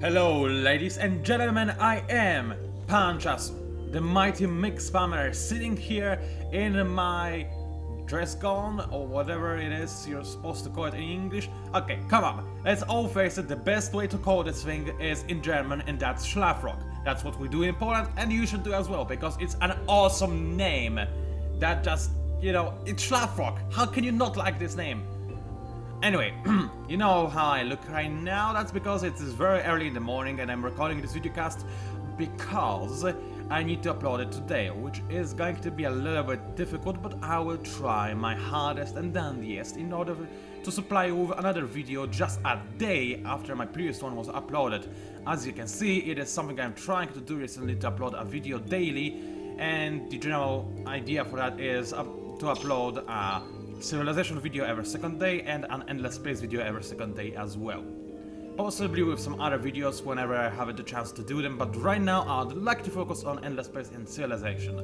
Hello, ladies and gentlemen, I am PANCZASU, the mighty mix spammer, sitting here in my dress gown, or whatever it is you're supposed to call it in English. Okay, come on, let's all face it, the best way to call this thing is in German, and that's Schlafrock. That's what we do in Poland, and you should do as well, because it's an awesome name. That just, it's Schlafrock. How can you not like this name? Anyway, you know how I look right now? That's because it is very early in the morning and I'm recording this videocast because I need to upload it today, which is going to be a little bit difficult, but I will try my hardest and dandiest in order to supply you with another video just a day after my previous one was uploaded. As you can see, it is something I'm trying to do recently, to upload a video daily, and the general idea for that is to upload a civilization video every second day and an endless space video every second day as well. Possibly with some other videos whenever I have the chance to do them, but right now I'd like to focus on endless space and civilization.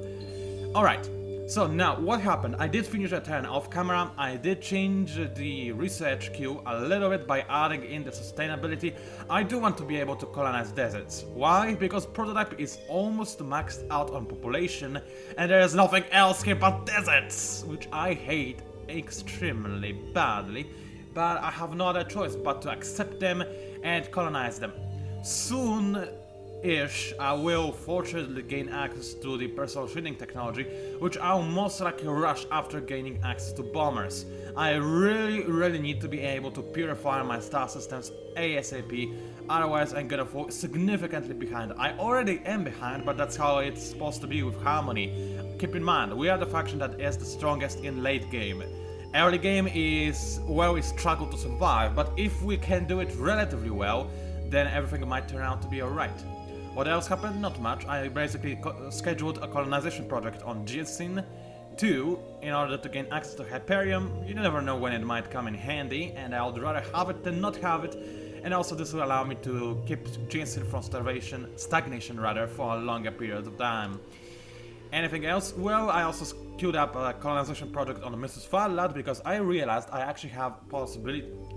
Alright, so now what happened? I did finish a turn off camera, I did change the research queue a little bit by adding in the sustainability. I do want to be able to colonize deserts. Why? Because prototype is almost maxed out on population and there is nothing else here but deserts, which I hate extremely badly, but I have no other choice but to accept them and colonize them. Soon-ish, I will fortunately gain access to the personal shielding technology, which I'll most likely rush after gaining access to bombers. I really need to be able to purify my star systems ASAP, otherwise I'm gonna fall significantly behind. I already am behind, but that's how it's supposed to be with Harmony. Keep in mind, we are the faction that is the strongest in late game. Early game is where we struggle to survive, but if we can do it relatively well, then everything might turn out to be alright. What else happened? Not much. I basically scheduled a colonization project on GSIN 2 in order to gain access to Hyperion. You never know when it might come in handy, and I would rather have it than not have it. And also this will allow me to keep GSIN from stagnation rather, for a longer period of time. Anything else? Well, I also queued up a colonization project on Mrs. Farlad because I realized I actually have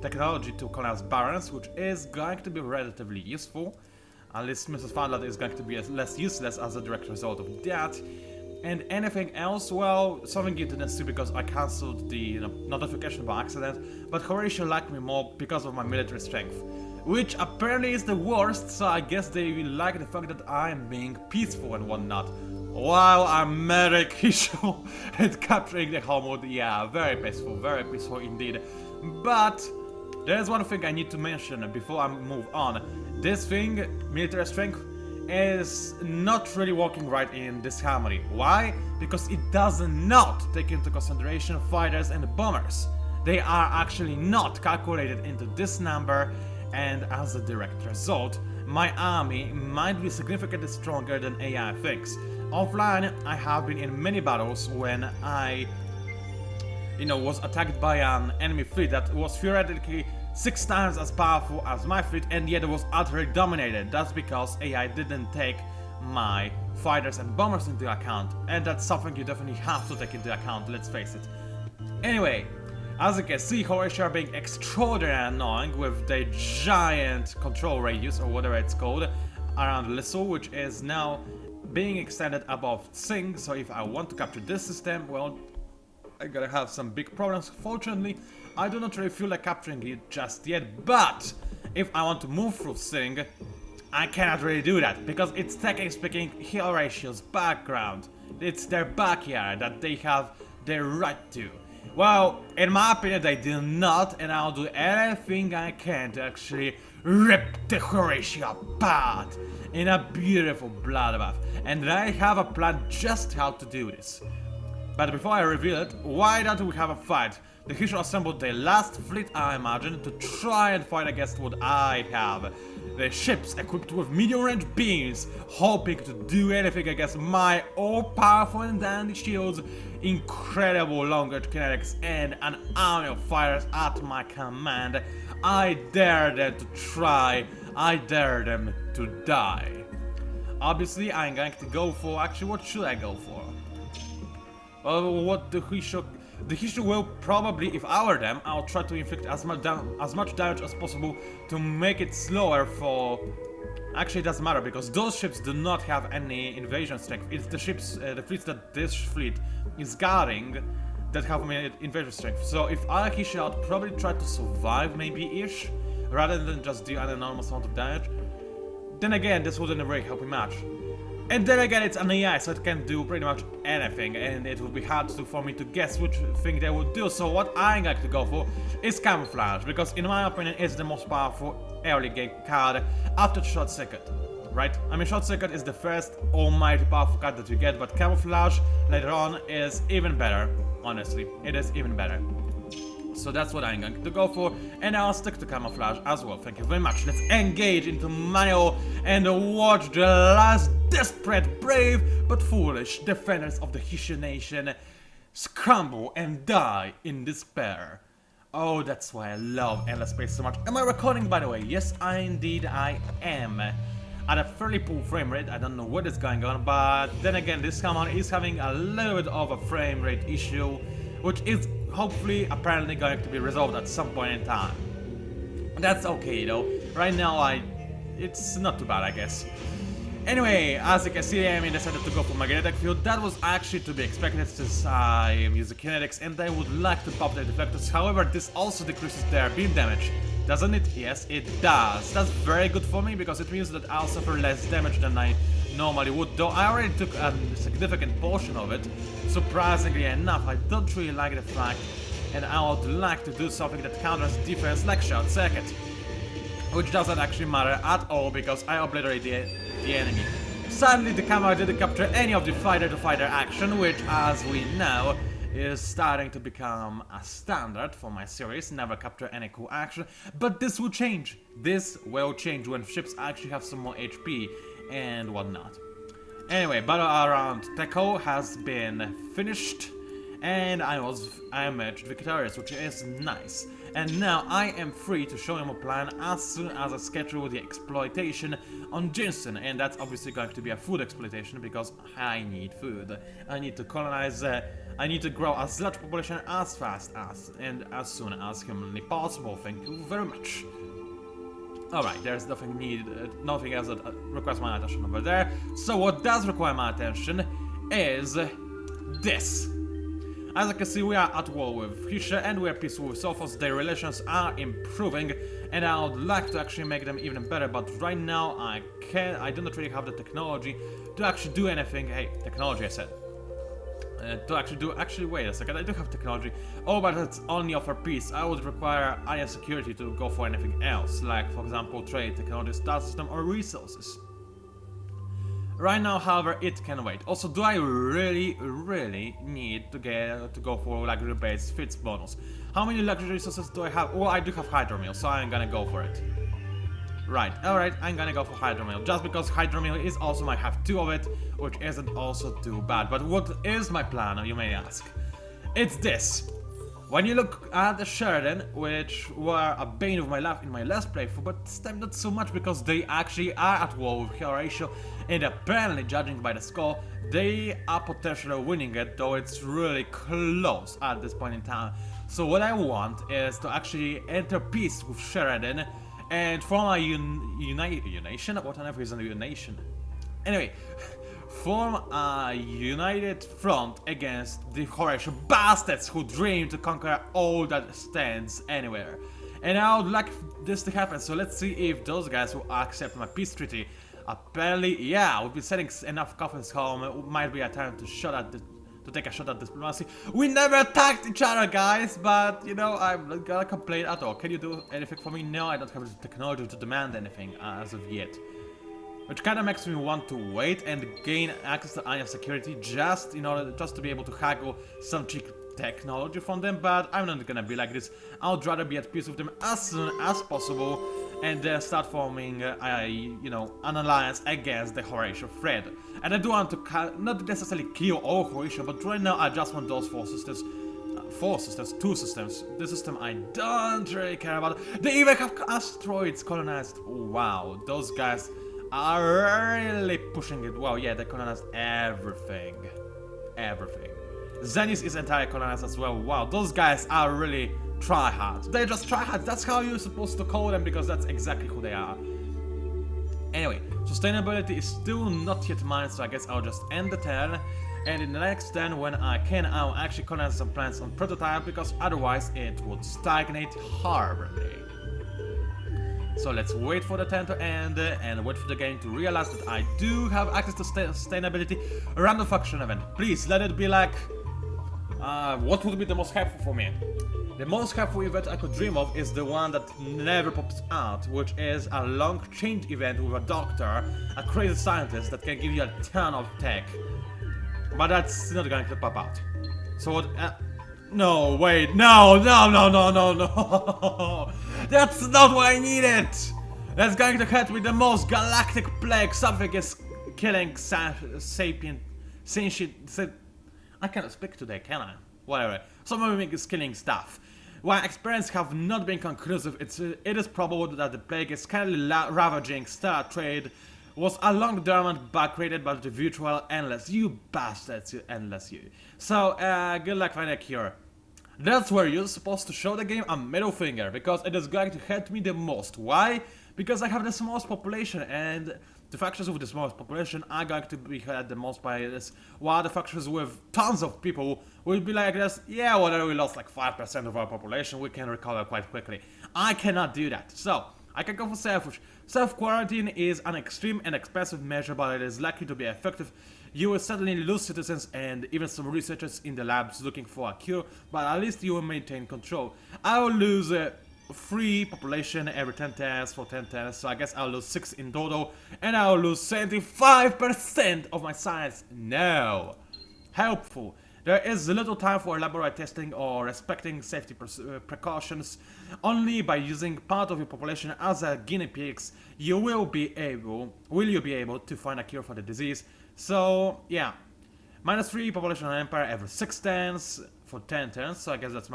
technology to colonize barons, which is going to be relatively useful. At least Mrs. Farlad is going to be less useless as a direct result of that. And anything else? Well, something you didn't see because I cancelled the notification by accident, but Horatio liked me more because of my military strength, which apparently is the worst, so I guess they will like the fact that I'm being peaceful and whatnot. Wow, I'm Merrick Hisho and capturing the homeworld, yeah, very peaceful indeed. But there's one thing I need to mention before I move on. This thing, military strength, is not really working right in Disharmony. Why? Because it does not take into consideration fighters and bombers. They are actually not calculated into this number, and as a direct result, my army might be significantly stronger than AI thinks. Offline, I have been in many battles when I, was attacked by an enemy fleet that was theoretically 6 times as powerful as my fleet, and yet it was utterly dominated. That's because AI didn't take my fighters and bombers into account, and that's something you definitely have to take into account, let's face it. Anyway, as you can see, Horatio are being extraordinarily annoying with the giant control radius, or whatever it's called, around Lissu, which is now being extended above Sing, so if I want to capture this system, well, I gotta have some big problems. Fortunately, I do not really feel like capturing it just yet, but if I want to move through Sing, I cannot really do that, because it's technically speaking Horatio's background. It's their backyard that they have the right to. Well, in my opinion, they do not, and I'll do everything I can to actually rip the Horatio apart in a beautiful bloodbath. And I have a plan just how to do this. But before I reveal it, why don't we have a fight? The Hisho assembled their last fleet, I imagine, to try and fight against what I have. The ships equipped with medium-range beams, hoping to do anything against my all-powerful and dandy shields, incredible long-range kinetics, and an army of fighters at my command. I dare them to try, I dare them to die. Obviously, I'm going to go for, actually, what should I go for? What the Hisho will probably, if I were them, I'll try to inflict as much damage as possible to make it slower for Actually, it doesn't matter because those ships do not have any invasion strength. It's the ships, the fleets that this fleet is guarding that have invasion strength. So if I kill shot, I'd probably try to survive maybe-ish, rather than just do an enormous amount of damage. Then again, this wouldn't really help me much. And then again, it's an AI, so it can do pretty much anything, and it would be hard for me to guess which thing they would do. So what I'm going to go for is Camouflage, because in my opinion, it's the most powerful early game card after Short Circuit, right? I mean, Short Circuit is the first almighty powerful card that you get, but Camouflage later on is even better, honestly. It is even better. So that's what I'm going to go for, and I'll stick to Camouflage as well. Thank you very much. Let's engage into manual and watch the last desperate, brave, but foolish defenders of the Hishu Nation scramble and die in despair. Oh, that's why I love Endless Space so much. Am I recording, by the way? Yes, indeed I am. At a fairly poor frame rate, I don't know what is going on, but then again, this command is having a little bit of a frame rate issue, which is hopefully apparently going to be resolved at some point in time. That's okay though. Right now it's not too bad, I guess. Anyway, as you can see, I decided to go for magnetic field. That was actually to be expected since I am using kinetics and I would like to pop the deflectors. However, this also decreases their beam damage. Doesn't it? Yes, it does. That's very good for me because it means that I'll suffer less damage than I normally would, though I already took a significant portion of it. Surprisingly enough, I don't really like the fact, and I would like to do something that counters defense like Short Circuit, which doesn't actually matter at all because I obliterated the enemy. Sadly, the camera didn't capture any of the fighter-to-fighter action, which, as we know, is starting to become a standard for my series, never capture any cool action, but this will change. This will change when ships actually have some more HP and whatnot. Anyway, battle around Teko has been finished, and I emerged victorious, which is nice. And now I am free to show him a plan as soon as I schedule the exploitation on Jinsen, and that's obviously going to be a food exploitation because I need food. I need to colonize, I need to grow as large population as fast as and as soon as humanly possible. Thank you very much. Alright, there's nothing else that requires my attention over there. So what does require my attention is this. As you can see, we are at war with Hishu and we are peaceful with Sophos. Their relations are improving and I would like to actually make them even better, but right now I do not really have the technology to actually do anything. Hey, technology, I said. Actually, wait a second, I do have technology. Oh, but it's only offer peace. I would require iron security to go for anything else, like, for example, trade, technology, star system, or resources. Right now, however, it can wait. Also, do I really need to go for luxury-based fits bonus? How many luxury resources do I have? Well, I do have hydromill, so I'm gonna go for it. Right, alright, I'm gonna go for hydromill, just because hydromill is awesome. I have 2 of it, which isn't also too bad. But what is my plan, you may ask? It's this. When you look at the Sheridan, which were a bane of my life in my last playthrough, but this time not so much because they actually are at war with Horatio, and apparently, judging by the score, they are potentially winning it, though it's really close at this point in time. So what I want is to actually enter peace with Sheridan and form a unation? What on earth is a unation? Anyway, form a united front against the Horatio bastards who dream to conquer all that stands anywhere. And I would like this to happen, so let's see if those guys will accept my peace treaty. Apparently, yeah, we'll be sending enough coffins home. It might be a time to take a shot at diplomacy. We never attacked each other, guys, but, you know, I'm not gonna complain at all. Can you do anything for me? No, I don't have the technology to demand anything as of yet. Which kind of makes me want to wait and gain access to iron security just to be able to haggle some cheap technology from them, but I'm not gonna be like this. I would rather be at peace with them as soon as possible and then start forming an alliance against the Horatio threat. And I do want to not necessarily kill all Horatio, but right now I just want those 2 systems. The system I don't really care about. They even have asteroids colonized. Wow, those guys are really pushing it. Wow, yeah, they colonized everything. Zenith is entirely colonized as well. Wow, those guys are really tryhards. They're just tryhards. That's how you're supposed to call them because that's exactly who they are. Anyway, Sustainability is still not yet mine, so I guess I'll just end the turn. And in the next turn, when I can, I'll actually colonize some plants on prototype, because otherwise it would stagnate horribly. So let's wait for the turn to end and wait for the game to realize that I do have access to sustainability. Random faction event. Please let it be like... what would be the most helpful for me? The most helpful event I could dream of is the one that never pops out, which is a long change event with a doctor, a crazy scientist that can give you a ton of tech. But that's not going to pop out. So what... no, wait, no. That's not what I needed! That's going to hurt me the most galactic plague. Something is killing sentient... I cannot speak today, can I? Whatever. Something is killing stuff. While experiments have not been conclusive, it is probable that the plague is currently ravaging stellar trade, was a long dormant bug created by the virtual Endless. You bastards, you Endless you. So, good luck finding a cure. That's where you're supposed to show the game a middle finger, because it is going to hurt me the most. Why? Because I have the smallest population, and the factions with the smallest population are going to be hurt the most by this, while the factions with tons of people will be like this, yeah, whatever, we lost like 5% of our population, we can recover quite quickly. I cannot do that, so I can go for selfish. Self-quarantine is an extreme and expensive measure, but it is likely to be effective. You will certainly lose citizens and even some researchers in the labs looking for a cure, but at least you will maintain control. I will lose 3 population every 10 turns for 10 turns, so I guess I'll lose 6 in total, and I'll lose 75% of my science. No! Helpful. There is little time for elaborate testing or respecting safety precautions. Only by using part of your population as a guinea pigs will you be able to find a cure for the disease. So yeah, -3 population on Empire every 6 turns for 10 turns, so I guess that's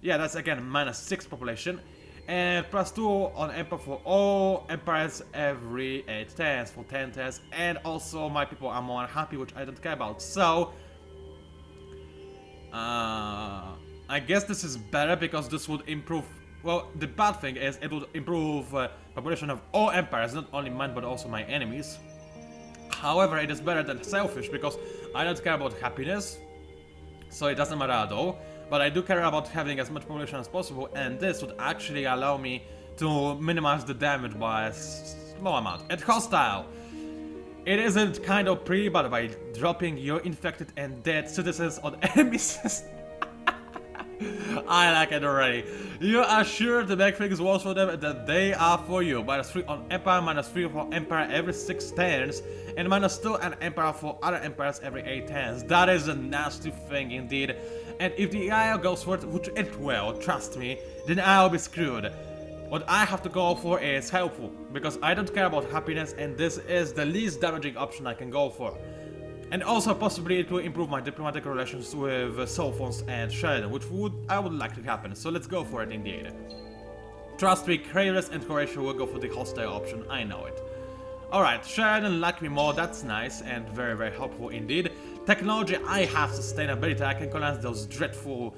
yeah, that's again -6 population, and +2 on Empire for all empires every 8 turns for 10 turns, and also my people are more unhappy, which I don't care about. So I guess this is better because this would improve. Well, the bad thing is it would improve population of all empires, not only mine but also my enemies. However, it is better than selfish because I don't care about happiness, so it doesn't matter at all. But I do care about having as much population as possible, and this would actually allow me to minimize the damage by a small amount. And hostile! It isn't kind of pretty, but by dropping your infected and dead citizens on enemy systems. I like it already. You are sure to make things worse for them that they are for you. -3 on Empire, -3 for Empire every 6 turns, and -2 on Empire for other empires every 8 turns. That is a nasty thing indeed. And if the AI goes for it, which it will, trust me, then I'll be screwed. What I have to go for is helpful, because I don't care about happiness, and this is the least damaging option I can go for. And also possibly it will improve my diplomatic relations with Sophons and Sheridan, which I would like to happen, so let's go for it indeed. Trust me, Kratos and Horatio will go for the hostile option, I know it. Alright, Sheridan like me more, that's nice and very very helpful indeed. Technology, I have sustainability, I can colonize those dreadful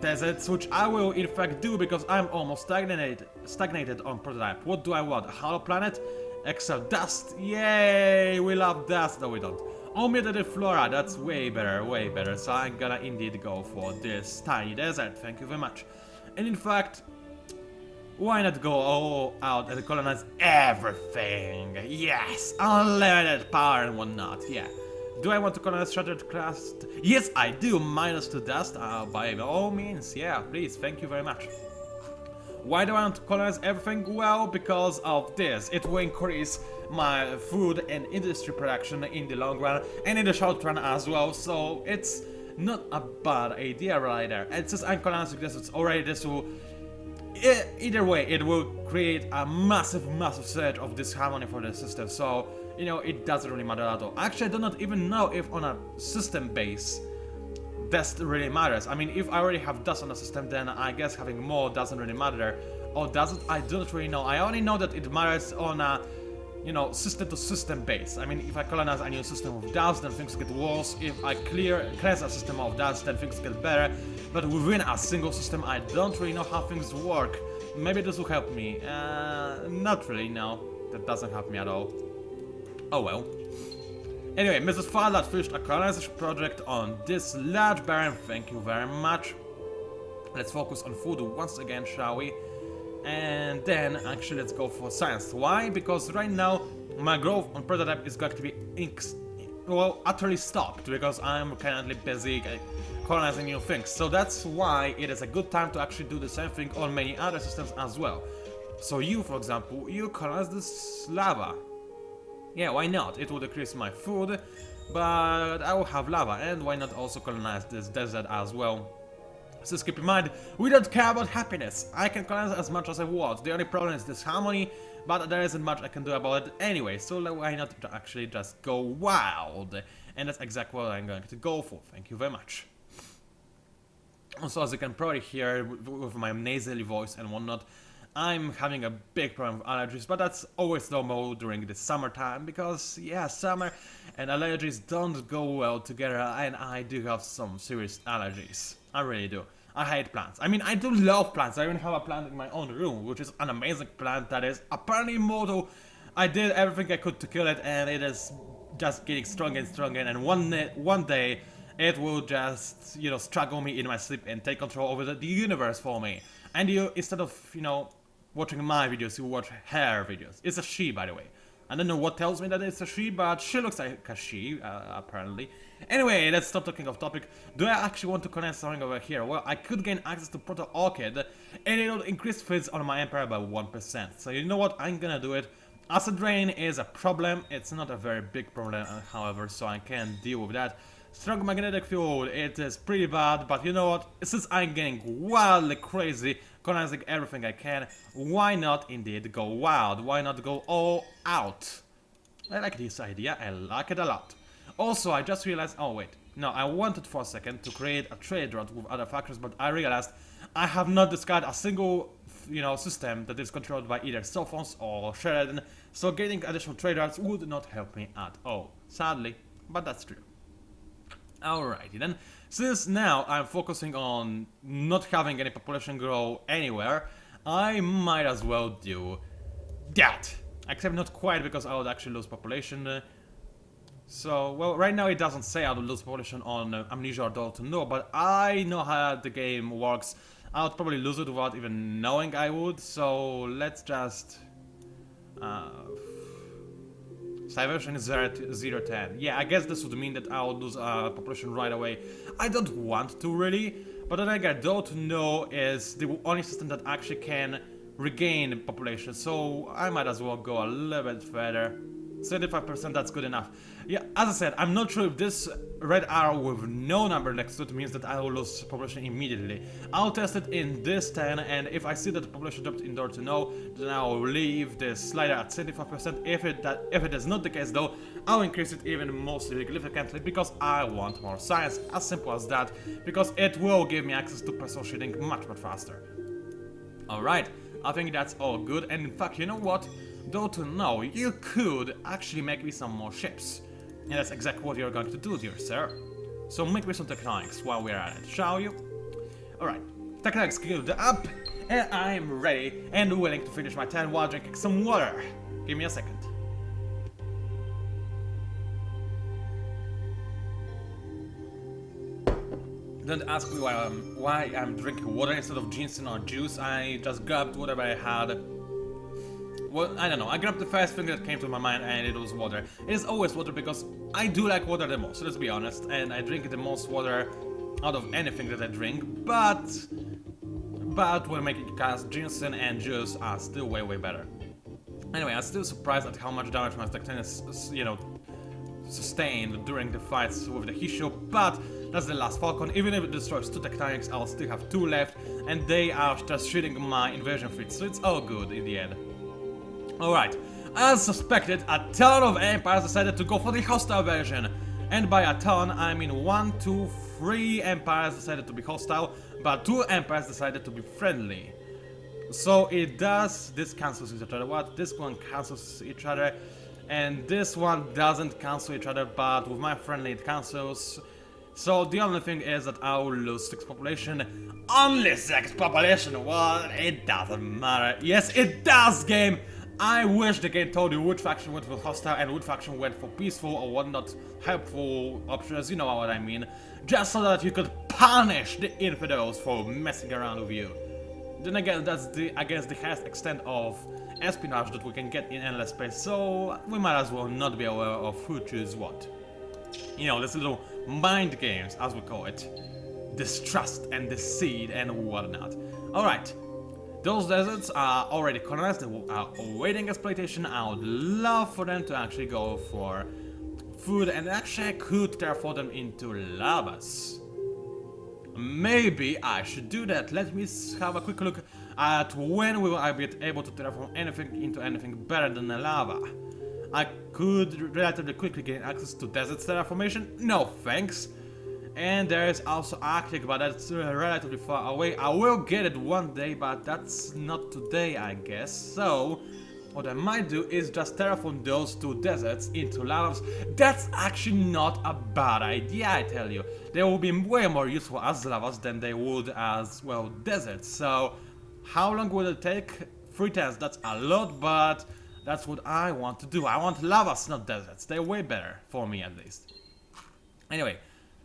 deserts, which I will in fact do because I'm almost stagnated on prototype. What do I want? A hollow planet? Except dust? Yay! We love dust, no we don't. Mutated flora, that's way better, so I'm gonna indeed go for this tiny desert, thank you very much. And in fact, why not go all out and colonize everything? Yes! Unlimited power and whatnot, yeah. Do I want to colonize Shattered Crust? Yes, I do! -2 dust, by all means, yeah, please, thank you very much. Why do I want to colonize everything? Well, because of this. It will increase my food and industry production in the long run, and in the short run as well, so it's not a bad idea right there. And since I'm colonizing this, it's already this will... Either way, it will create a massive surge of disharmony for the system, so, you know, it doesn't really matter at all. Actually, I do not even know if on a system base dust really matters. I mean, if I already have dust on the system, then I guess having more doesn't really matter. Or does it? I don't really know. I only know that it matters on a, you know, system to system base. I mean, if I colonize a new system of dust, then things get worse. If I cleanse a system of dust, then things get better. But within a single system, I don't really know how things work. Maybe this will help me. Not really, no. that doesn't help me at all. Oh well. Anyway, Mrs. Farlad finished a colonization project on this large barren, thank you very much. Let's focus on food once again, shall we? And then, actually, let's go for science. Why? Because right now, my growth on prototype is going to be utterly stopped, because I'm currently busy colonizing new things. So that's why it is a good time to actually do the same thing on many other systems as well. So you, for example, you colonize this lava. Yeah, why not? It will decrease my food, but I will have lava, and why not also colonize this desert as well? So just keep in mind, we don't care about happiness. I can colonize as much as I want. The only problem is disharmony, but there isn't much I can do about it anyway, so why not actually just go wild? And that's exactly what I'm going to go for. Thank you very much. Also, as you can probably hear with my nasally voice and whatnot, I'm having a big problem with allergies, but that's always normal during the summertime, because, yeah, summer and allergies don't go well together, and I do have some serious allergies. I really do. I hate plants. I mean, I do love plants. I even have a plant in my own room, which is an amazing plant that is apparently immortal. I did everything I could to kill it, and it is just getting stronger and stronger, and one day it will just, you know, struggle me in my sleep and take control over the universe for me. And you, instead of, you know, watching my videos, you watch her videos. It's a she, by the way. I don't know what tells me that it's a she, but she looks like a she, apparently. Anyway, let's stop talking off topic. Do I actually want to connect something over here? Well, I could gain access to Proto Orchid, and it'll increase fields on my empire by 1%. So you know what? I'm gonna do it. Acid rain is a problem. It's not a very big problem, however, so I can deal with that. Strong magnetic field, it is pretty bad, but you know what? Since I'm getting wildly crazy, colonizing everything I can, why not indeed go wild? Why not go all out? I like this idea, I like it a lot. Also, I just realized, oh wait, no, I wanted for a second to create a trade route with other factors, but I realized I have not discarded a single, you know, system that is controlled by either cell phones or Sheridan, so getting additional trade routes would not help me at all, sadly, but that's true. Alrighty then, since now I'm focusing on not having any population grow anywhere, I might as well do that. Except not quite, because I would actually lose population. So, well, right now it doesn't say I would lose population on Amnesia or Dull to Know, but I know how the game works. I would probably lose it without even knowing I would, so let's just... Salvation is 0-10. Yeah, I guess this would mean that I'll lose population right away. I don't want to really, but then again, Dull to Know is the only system that actually can regain population, so I might as well go a little bit further. 75%, that's good enough. Yeah, as I said, I'm not sure if this red arrow with no number next to it means that I will lose population immediately. I'll test it in this 10, and if I see that the population dropped in Dull to Know, then I will leave the slider at 75%. If it is not the case though, I'll increase it even more significantly, because I want more science, as simple as that, because it will give me access to personal shielding much faster. Alright, I think that's all good, and in fact, you know what? Dull to Know, you could actually make me some more ships. And that's exactly what you're going to do, dear sir. So make me some tectonics while we're at it, shall you? Alright, tectonics queued up, and I'm ready and willing to finish my turn while drinking some water. Give me a second. Don't ask me why I'm drinking water instead of ginseng or juice. I just grabbed whatever I had. Well, I don't know, I grabbed the first thing that came to my mind, and it was water. It is always water, because I do like water the most, let's be honest, and I drink the most water out of anything that I drink, but when making cast, ginseng and juice are still way better. Anyway, I'm still surprised at how much damage my tectonics, you know, sustained during the fights with the Horatio, but that's the last Falcon. Even if it destroys 2 tectonics, I'll still have 2 left, and they are just shooting my invasion fleet, so it's all good in the end. Alright, as suspected, a ton of empires decided to go for the hostile version. And by a ton, I mean 1, 2, 3 empires decided to be hostile, but 2 empires decided to be friendly. So it does, this cancels each other, what? This one cancels each other, and this one doesn't cancel each other, but with my friendly it cancels. So the only thing is that I will lose 6 population. Only 6 population? Well, it doesn't matter. Yes, it does, game! I wish the game told you which faction went for hostile and which faction went for peaceful or what not helpful options, you know what I mean. Just so that you could punish the infidels for messing around with you. Then again, that's I guess the highest extent of espionage that we can get in endless space, so we might as well not be aware of who chooses what. You know, this little mind games, as we call it. Distrust and deceit and whatnot. Alright, those deserts are already colonized, they are awaiting exploitation. I would love for them to actually go for food, and actually I could terraform them into lavas. Maybe I should do that. Let me have a quick look at when will I be able to terraform anything into anything better than a lava. I could relatively quickly gain access to desert terraformation. No thanks. And there is also Arctic, but that's relatively far away. I will get it one day, but that's not today, I guess. So what I might do is just terraform those two deserts into lavas. That's actually not a bad idea, I tell you. They will be way more useful as lavas than they would as, well, deserts. So how long will it take? 3 turns, that's a lot, but that's what I want to do. I want lavas, not deserts. They're way better, for me at least. Anyway,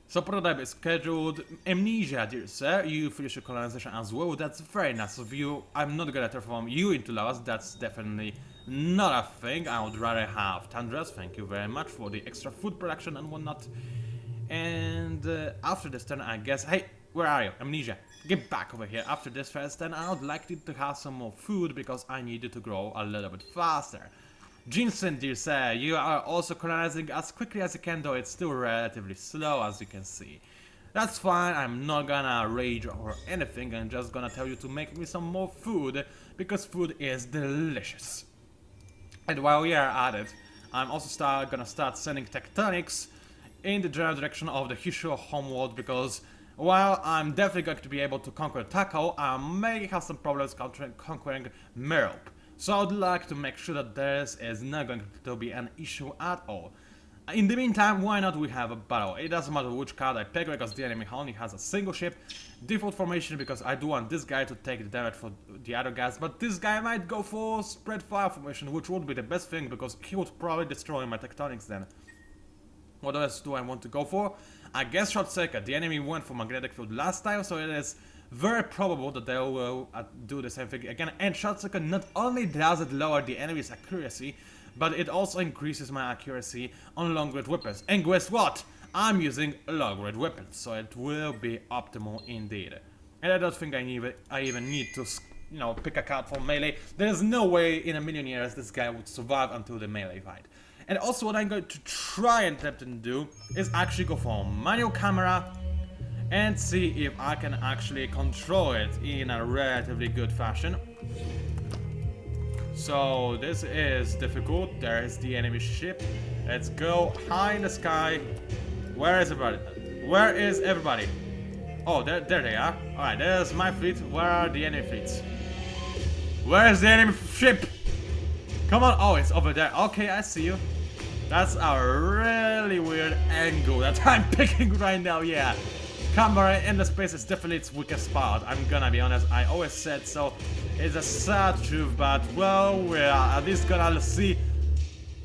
so prototype is scheduled. Amnesia, dear sir, you finish your colonization as well. That's very nice of you. I'm not gonna transform you into lavas. That's definitely not a thing. I would rather have tundras. Thank you very much for the extra food production and whatnot. And after this turn, I guess. Hey, where are you, Amnesia? Get back over here. After this first turn, I would like you to have some more food because I need you to grow a little bit faster. Jinsen, dear sir, you are also colonizing as quickly as you can, though it's still relatively slow, as you can see. That's fine, I'm not gonna rage or anything, I'm just gonna tell you to make me some more food, because food is delicious. And while we are at it, I'm also gonna start sending tectonics in the general direction of the Hisho homeworld, because while I'm definitely going to be able to conquer Tako, I may have some problems conquering Merope. So I would like to make sure that this is not going to be an issue at all. In the meantime, why not we have a battle? It doesn't matter which card I pick because the enemy only has a single ship. Default formation because I do want this guy to take the damage for the other guys, but this guy might go for spread fire formation, which would be the best thing because he would probably destroy my tectonics then. What else do I want to go for? I guess short circuit. The enemy went for magnetic field last time, so it is very probable that they will do the same thing again. And short circuit not only does it lower the enemy's accuracy, but it also increases my accuracy on long-range weapons. And guess what? I'm using long-range weapons, so it will be optimal indeed. And I don't think I even need to, you know, pick a card for melee. There's no way in a million years this guy would survive until the melee fight. And also what I'm going to try and attempt to do is actually go for manual camera and see if I can actually control it in a relatively good fashion. So this is difficult. There is the enemy ship. Let's go high in the sky. Where is everybody? Where is everybody? Oh, there they are. Alright, there's my fleet. Where are the enemy fleets? Where is the enemy ship? Come on. Oh, it's over there. Okay, I see you. That's a really weird angle that I'm picking right now, yeah. Camera in the space is definitely its weakest spot, I'm gonna be honest, I always said so. It's a sad truth, but well, we're at least gonna see.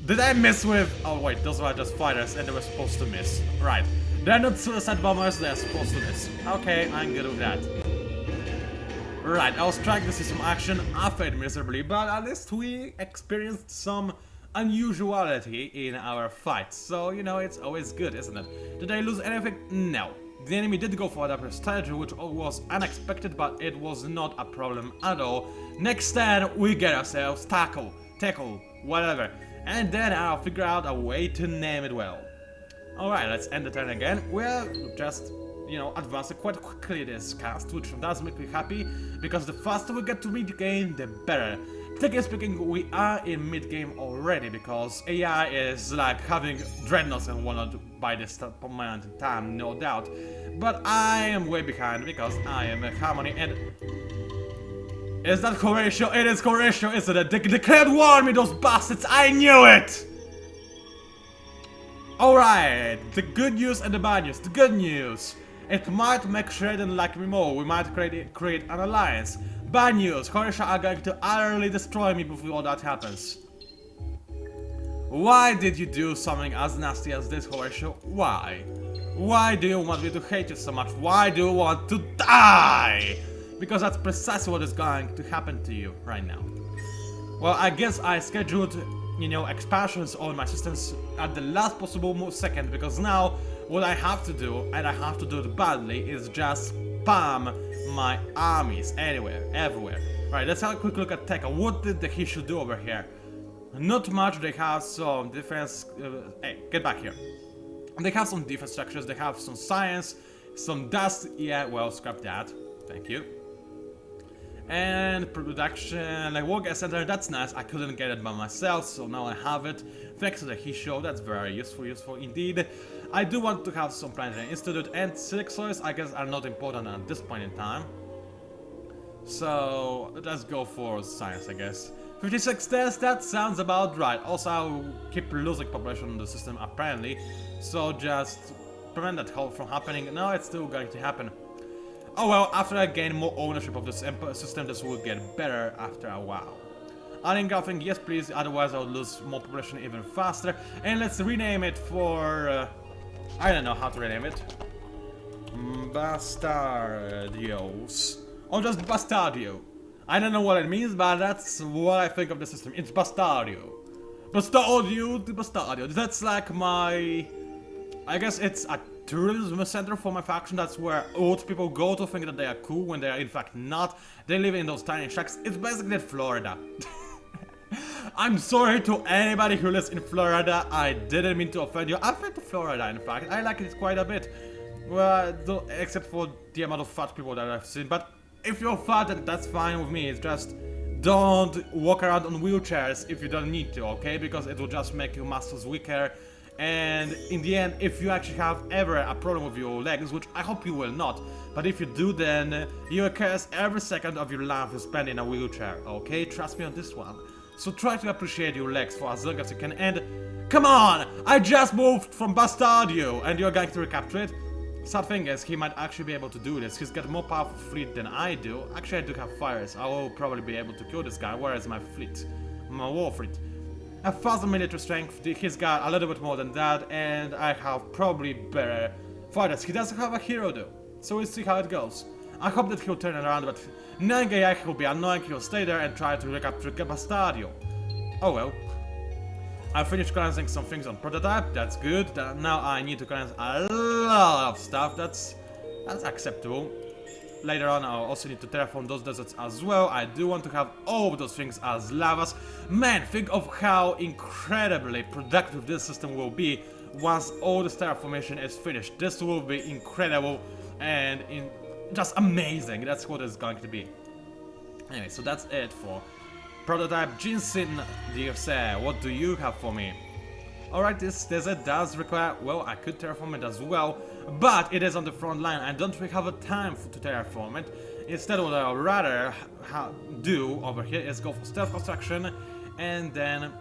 Did I miss with... Oh wait, those were just fighters and they were supposed to miss. Right, they're not suicide bombers, they're supposed to miss. Okay, I'm good with that. Right, I was trying to see some action, I failed miserably, but at least we experienced some unusuality in our fights. So, you know, it's always good, isn't it? Did I lose anything? No. The enemy did go for adaptive strategy, which was unexpected, but it was not a problem at all. Next turn, we get ourselves Tackle, whatever. And then I'll figure out a way to name it well. Alright, let's end the turn again. We'll just, you know, advance quite quickly this cast, which does make me happy, because the faster we get to mid-game, the better. Technically speaking, we are in mid-game already, because AI is like having dreadnoughts and whatnot by this moment in time, no doubt. But I am way behind, because I am a Harmony, and... Is that Horatio? It is Horatio, isn't it? They declared war on me, those bastards! I knew it! Alright, the good news and the bad news. The good news. It might make Shredden like me more, we might create an alliance. Bad news, Horatio are going to utterly destroy me before that happens. Why did you do something as nasty as this, Horatio? Why? Why do you want me to hate you so much? Why do you want to die? Because that's precisely what is going to happen to you right now. Well, I guess I scheduled, expansions on my systems at the last possible second, because now what I have to do, and I have to do it badly, is just spam my armies anywhere, everywhere. Right, let's have a quick look at Tech. What did he should do over here? Not much. They have some defense. Hey, get back here. They have some defense structures. They have some science, some dust. Yeah, well, scrap that. Thank you. And production, like work center. That's nice. I couldn't get it by myself, so now I have it. Thanks to the he show. That's very useful indeed. I do want to have some planetary institute and silk soils. I guess are not important at this point in time. So let's go for science, I guess. 56 tests, that sounds about right. Also, I'll keep losing population in the system apparently, so just prevent that whole from happening. No, it's still going to happen. Oh well, after I gain more ownership of this system, this will get better after a while. Adding graphing, yes please, otherwise I would lose more population even faster. And let's rename it for... I don't know how to rename it. Bastardios. Or just Bastardio. I don't know what it means, but that's what I think of the system. It's Bastardio. Bastardio. That's like my... I guess it's a tourism center for my faction. That's where old people go to think that they are cool when they are in fact not. They live in those tiny shacks. It's basically Florida. I'm sorry to anybody who lives in Florida. I didn't mean to offend you. I've been to Florida, in fact. I like it quite a bit. Well, except for the amount of fat people that I've seen. But if you're fat, then that's fine with me. It's just don't walk around on wheelchairs if you don't need to, okay? Because it will just make your muscles weaker. And in the end, if you actually have ever a problem with your legs, which I hope you will not, but if you do, then you will curse every second of your life you spend in a wheelchair, okay? Trust me on this one. So try to appreciate your legs for as long as you can. And come on! I just moved from Bastardio and you're going to recapture it? Sad thing is, he might actually be able to do this. He's got a more powerful fleet than I do. Actually, I do have fires. I will probably be able to kill this guy. Where is my fleet? My war fleet. A 1,000 military strength. He's got a little bit more than that, and I have probably better fighters. He doesn't have a hero though, so we'll see how it goes. I hope that he'll turn it around, but knowing he'll be annoying, he'll stay there and try to recapture Bastardio. Oh well. I finished cleansing some things on prototype, that's good. Now I need to cleanse a lot of stuff, that's acceptable. Later on I'll also need to terraform those deserts as well. I do want to have all of those things as lavas. Man, think of how incredibly productive this system will be once all this terraformation is finished. This will be incredible and just amazing. That's what it's going to be. Anyway, so that's it for prototype. Jinsin, dear sir, what do you have for me? Alright, this desert does require, well, I could terraform it as well, but it is on the front line. I don't really have a time to terraform it. Instead, what I'll rather do over here is go for stealth construction, and then,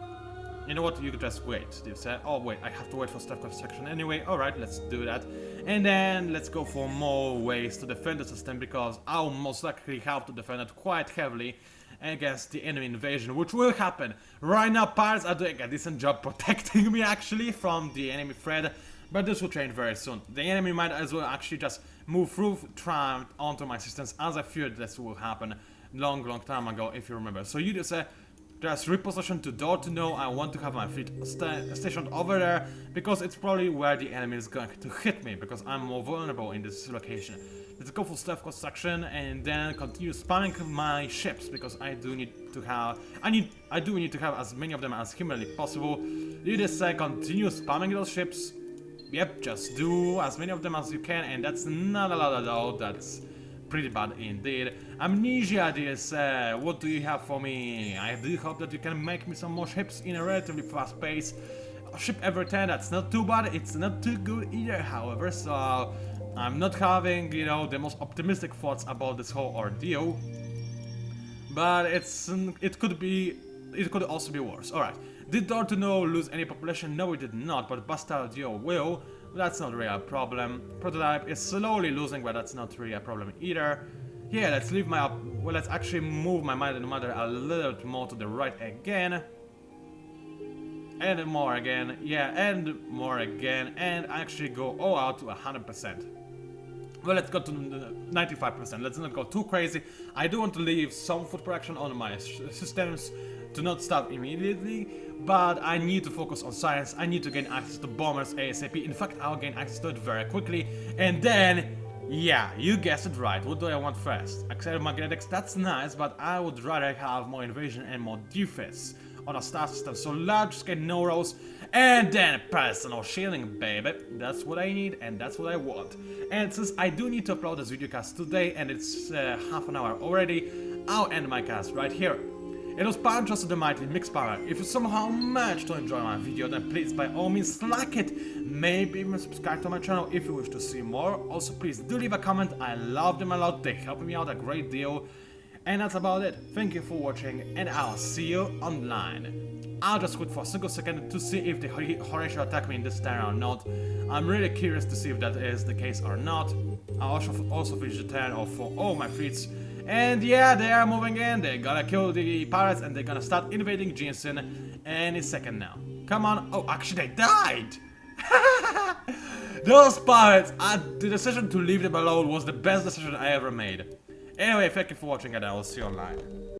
you know what, you could just wait, dear sir. Oh wait, I have to wait for stealth construction anyway. Alright, let's do that. And then, let's go for more ways to defend the system, because I'll most likely have to defend it quite heavily against the enemy invasion, which will happen. Right now, pirates are doing a decent job protecting me actually from the enemy threat, but this will change very soon. The enemy might as well actually just move through Triumph onto my systems, as I feared this will happen long time ago, if you remember. So you just reposition to door to know. I want to have my fleet stationed over there, because it's probably where the enemy is going to hit me, because I'm more vulnerable in this location. Let's go for stealth construction and then continue spamming my ships, because I do need to have as many of them as humanly possible. You just say continue spamming those ships. Yep, just do as many of them as you can, and that's not a lot at all. That's pretty bad indeed. Amnesia, dear, what do you have for me? I do hope that you can make me some more ships in a relatively fast pace. A ship every 10, that's not too bad. It's not too good either, however, so I'm not having, the most optimistic thoughts about this whole ordeal. But it could also be worse. Alright. Did Dortino lose any population? No, it did not, but Bastardio will. That's not really a problem. Prototype is slowly losing, but that's not really a problem either. Yeah, let's leave my well, let's actually move my mighty mother a little bit more to the right again. And more again, yeah, and more again, and actually go all out to 100%. Well, let's go to 95%, let's not go too crazy. I do want to leave some food production on my systems to not start immediately, but I need to focus on science. I need to gain access to bombers ASAP. In fact, I'll gain access to it very quickly, and then, yeah, you guessed it right. What do I want first? Accelerated magnetics, that's nice, but I would rather have more invasion and more defense on a star system, so large scale neuros, and then personal shielding, baby. That's what I need, and that's what I want. And since I do need to upload this video cast today, and it's half an hour already, I'll end my cast right here. It was PANCZASU the Mighty Mix Power. If you somehow managed to enjoy my video, then please by all means like it. Maybe even subscribe to my channel if you wish to see more. Also please do leave a comment, I love them a lot, they help me out a great deal. And that's about it. Thank you for watching, and I'll see you online. I'll just wait for a single second to see if the Horatio attack me in this turn or not. I'm really curious to see if that is the case or not. I'll also finish the turn off for all my fleets. And yeah, they are moving in. They're gonna kill the pirates and they're gonna start invading Jinsen any second now. Come on. Oh, actually they died! Those pirates! The decision to leave them alone was the best decision I ever made. Anyway, thank you for watching and I will see you online.